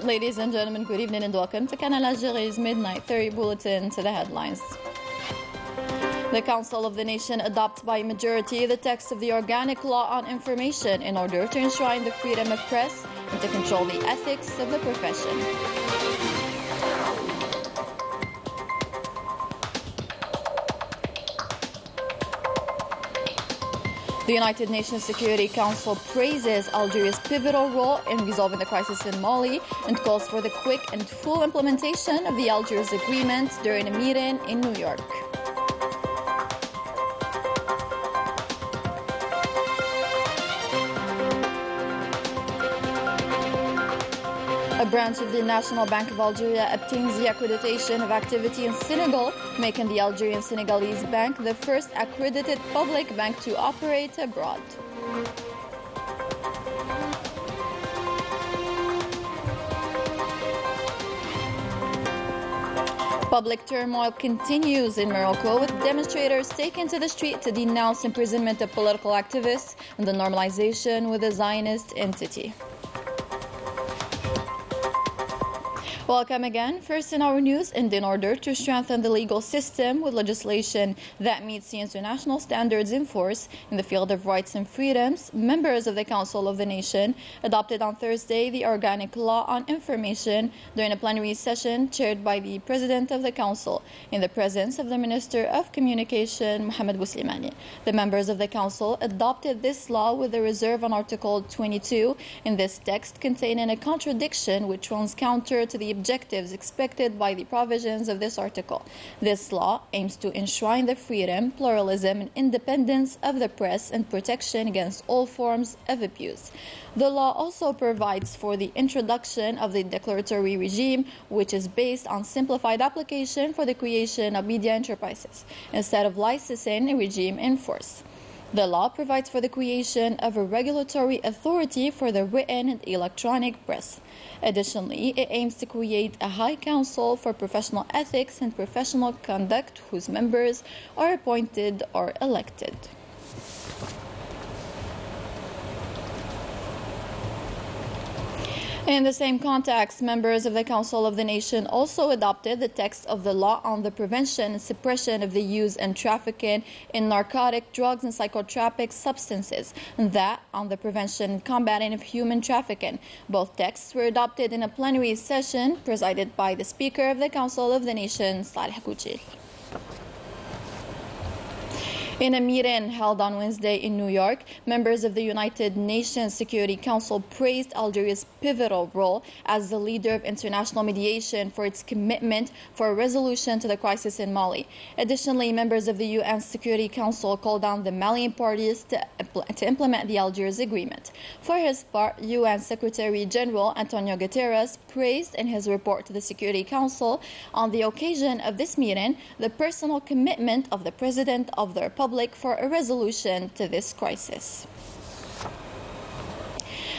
Ladies and gentlemen, good evening and welcome to Canal Algérie's Midnight 30 Bulletin. To the headlines. The Council of the Nation adopts by majority the text of the Organic Law on Information in order to enshrine the freedom of press and to control the ethics of the profession. The United Nations Security Council praises Algeria's pivotal role in resolving the crisis in Mali and calls for the quick and full implementation of the Algiers Agreement during a meeting in New York. A branch of the National Bank of Algeria obtains the accreditation of activity in Senegal, making the Algerian Senegalese Bank the first accredited public bank to operate abroad. Public turmoil continues in Morocco, with demonstrators taken to the street to denounce imprisonment of political activists and the normalization with a Zionist entity. Welcome again. First in our news, and in order to strengthen the legal system with legislation that meets the international standards in force in the field of rights and freedoms, members of the Council of the Nation adopted on Thursday the Organic Law on Information during a plenary session chaired by the President of the Council in the presence of the Minister of Communication, Mohamed Bouslimani. The members of the Council adopted this law with a reserve on Article 22 in this text containing a contradiction which runs counter to the objectives expected by the provisions of this article. This law aims to enshrine the freedom, pluralism, and independence of the press and protection against all forms of abuse. The law also provides for the introduction of the declaratory regime, which is based on simplified application for the creation of media enterprises, instead of licensing a regime in force. The law provides for the creation of a regulatory authority for the written and electronic press. Additionally, it aims to create a High Council for Professional Ethics and Professional Conduct whose members are appointed or elected. In the same context, members of the Council of the Nation also adopted the text of the law on the prevention and suppression of the use and trafficking in narcotic drugs and psychotropic substances, and that on the prevention and combating of human trafficking. Both texts were adopted in a plenary session presided by the Speaker of the Council of the Nation, Saleh Kouchil. In a meeting held on Wednesday in New York, members of the United Nations Security Council praised Algeria's pivotal role as the leader of international mediation for its commitment for a resolution to the crisis in Mali. Additionally, members of the UN Security Council called on the Malian parties to implement the Algiers Agreement. For his part, UN Secretary General Antonio Guterres praised in his report to the Security Council on the occasion of this meeting the personal commitment of the President of the Republic for a resolution to this crisis.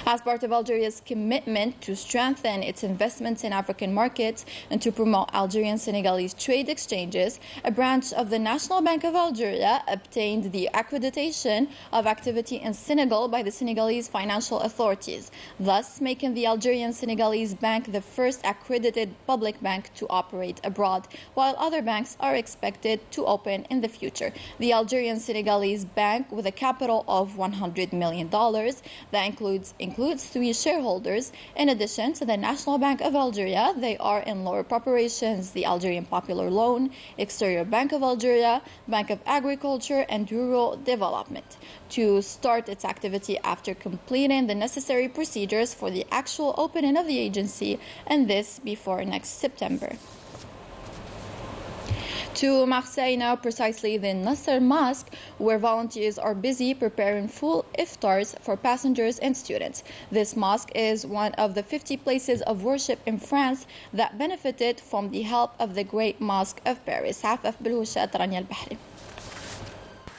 As part of Algeria's commitment to strengthen its investments in African markets and to promote Algerian-Senegalese trade exchanges, a branch of the National Bank of Algeria obtained the accreditation of activity in Senegal by the Senegalese financial authorities, thus making the Algerian-Senegalese Bank the first accredited public bank to operate abroad, while other banks are expected to open in the future. The Algerian-Senegalese Bank, with a capital of $100 million, that includes 3 shareholders. In addition to the National Bank of Algeria, they are in lower corporations, the Algerian Popular Loan, Exterior Bank of Algeria, Bank of Agriculture and Rural Development, to start its activity after completing the necessary procedures for the actual opening of the agency, and this before next September. To Marseille now, precisely the Nasser Mosque, where volunteers are busy preparing full iftars for passengers and students. This mosque is one of the 50 places of worship in France that benefited from the help of the Great Mosque of Paris.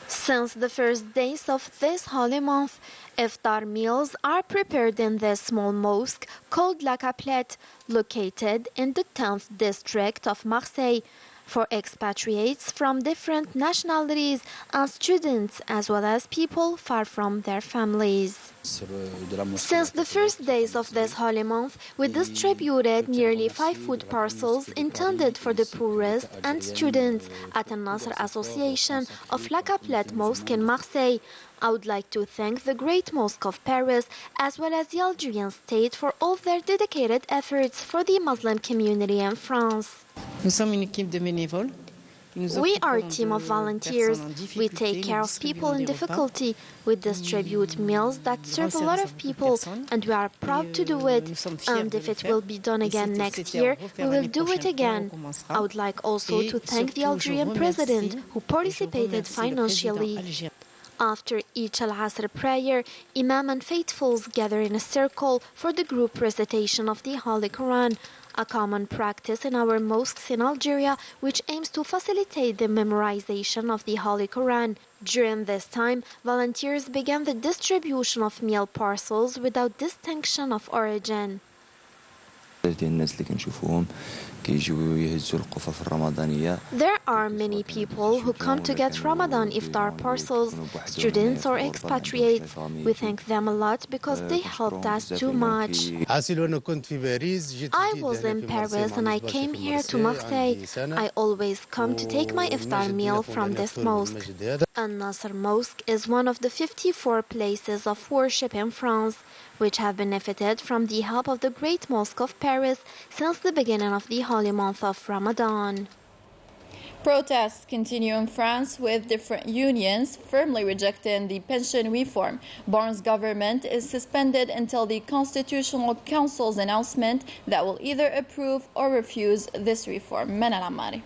Since the first days of this holy month, iftar meals are prepared in this small mosque called La Caplette, located in the 10th district of Marseille, for expatriates from different nationalities and students, as well as people far from their families. Since the first days of this holy month, we distributed nearly 5 food parcels intended for the poorest and students at Al-Nasr Association of La Caplette Mosque in Marseille. I would like to thank the Great Mosque of Paris as well as the Algerian state for all their dedicated efforts for the Muslim community in France. We are a team of volunteers. We take care of people in difficulty. We distribute meals that serve a lot of people, and we are proud to do it. And if it will be done again next year, we will do it again. I would like also to thank the Algerian president who participated financially. After each Al-Asr prayer, Imam and faithfuls gather in a circle for the group recitation of the Holy Quran, a common practice in our mosques in Algeria, which aims to facilitate the memorization of the Holy Quran. During this time, volunteers began the distribution of meal parcels without distinction of origin. There are many people who come to get Ramadan iftar parcels, students or expatriates. We thank them a lot because they helped us too much. I was in Paris and I came here to Marseille. I always come to take my iftar meal from this mosque. Al-Nasr Mosque is one of the 54 places of worship in France, which have benefited from the help of the Great Mosque of Paris since the beginning of the holy month of Ramadan. Protests continue in France with different unions firmly rejecting the pension reform. Barnes' government is suspended until the Constitutional Council's announcement that will either approve or refuse this reform. Manal Amari.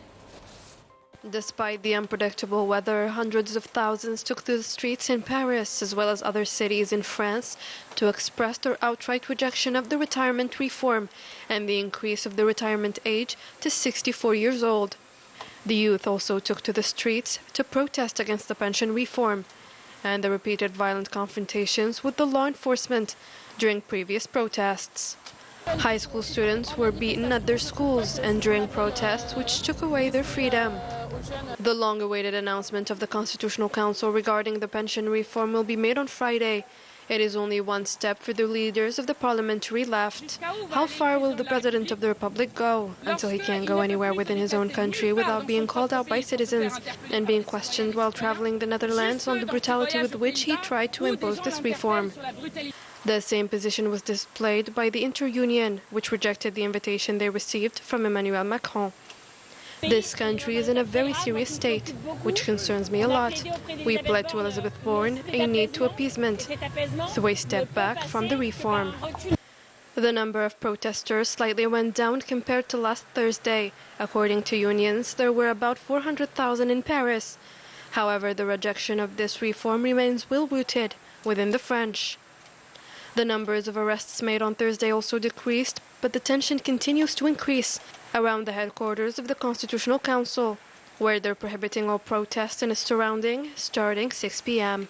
Despite the unpredictable weather, hundreds of thousands took to the streets in Paris as well as other cities in France to express their outright rejection of the retirement reform and the increase of the retirement age to 64 years old. The youth also took to the streets to protest against the pension reform and the repeated violent confrontations with the law enforcement during previous protests. High school students were beaten at their schools and during protests which took away their freedom. The long-awaited announcement of the Constitutional Council regarding the pension reform will be made on Friday. It is only one step for the leaders of the parliamentary left. How far will the President of the Republic go until he can't go anywhere within his own country without being called out by citizens and being questioned while traveling the Netherlands on the brutality with which he tried to impose this reform? The same position was displayed by the Inter-Union, which rejected the invitation they received from Emmanuel Macron. This country is in a very serious state, which concerns me a lot. We pled to Elizabeth Bourne a need to appeasement, so a step back from the reform. The number of protesters slightly went down compared to last Thursday. According to unions, there were about 400,000 in Paris. However, the rejection of this reform remains well-rooted within the French. The numbers of arrests made on Thursday also decreased, but the tension continues to increase around the headquarters of the Constitutional Council, where they're prohibiting all protests in its surrounding starting 6 p.m.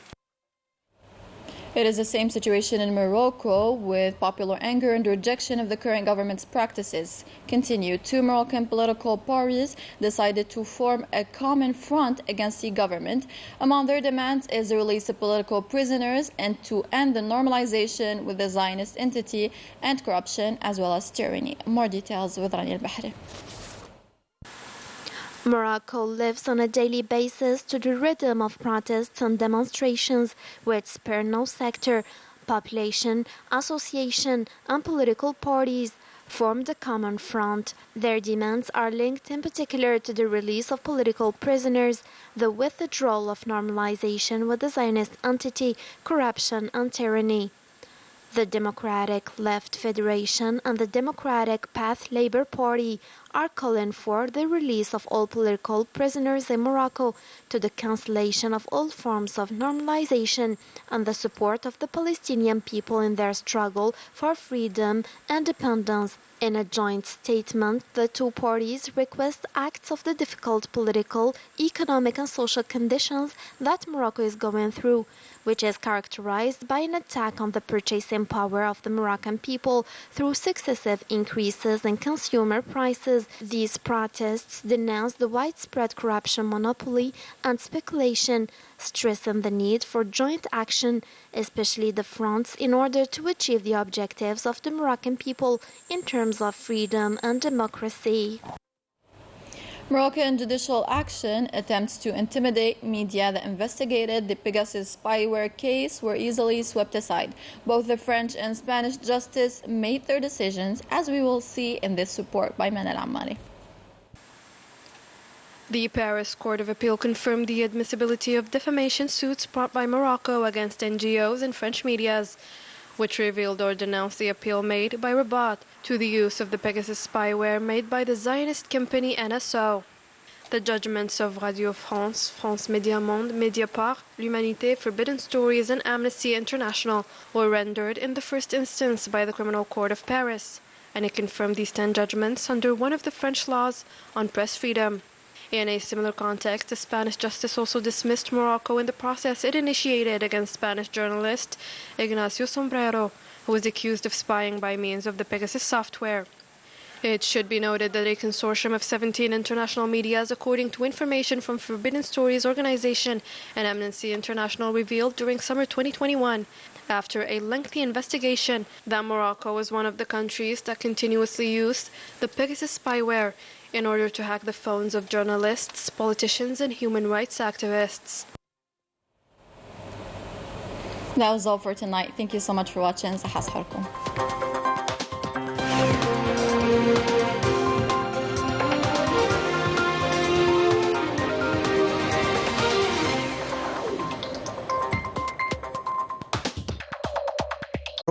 It is the same situation in Morocco, with popular anger and rejection of the current government's practices. Continued, 2 Moroccan political parties decided to form a common front against the government. Among their demands is the release of political prisoners and to end the normalization with the Zionist entity and corruption as well as tyranny. More details with Rani al-Bahri. Morocco lives on a daily basis to the rhythm of protests and demonstrations which spare no sector. Population, association, and political parties formed a common front. Their demands are linked in particular to the release of political prisoners, the withdrawal of normalization with the Zionist entity, corruption, and tyranny. The Democratic Left Federation and the Democratic Path Labour Party are calling for the release of all political prisoners in Morocco, to the cancellation of all forms of normalization, and the support of the Palestinian people in their struggle for freedom and independence. In a joint statement, the two parties request acts of the difficult political, economic and social conditions that Morocco is going through, which is characterized by an attack on the purchasing power of the Moroccan people through successive increases in consumer prices, Pegasus. These protests denounce the widespread corruption, monopoly, and speculation, stressing the need for joint action, especially the fronts, in order to achieve the objectives of the Moroccan people in terms of freedom and democracy. Moroccan judicial action attempts to intimidate media that investigated the Pegasus spyware case were easily swept aside. Both the French and Spanish justice made their decisions, as we will see in this report by Manal Ammari. The Paris Court of Appeal confirmed the admissibility of defamation suits brought by Morocco against NGOs and French medias, which revealed or denounced the appeal made by Rabat to the use of the Pegasus spyware made by the Zionist company NSO. The judgments of Radio France, France Média Monde, Mediapart, L'Humanité, Forbidden Stories, and Amnesty International were rendered in the first instance by the Criminal Court of Paris, and it confirmed these 10 judgments under one of the French laws on press freedom. In a similar context, the Spanish justice also dismissed Morocco in the process it initiated against Spanish journalist Ignacio Sombrero, who was accused of spying by means of the Pegasus software. It should be noted that a consortium of 17 international medias, according to information from Forbidden Stories organization and Amnesty International, revealed during summer 2021, after a lengthy investigation, that Morocco was one of the countries that continuously used the Pegasus spyware in order to hack the phones of journalists, politicians, and human rights activists. That was all for tonight. Thank you so much for watching. صحة صحتكم.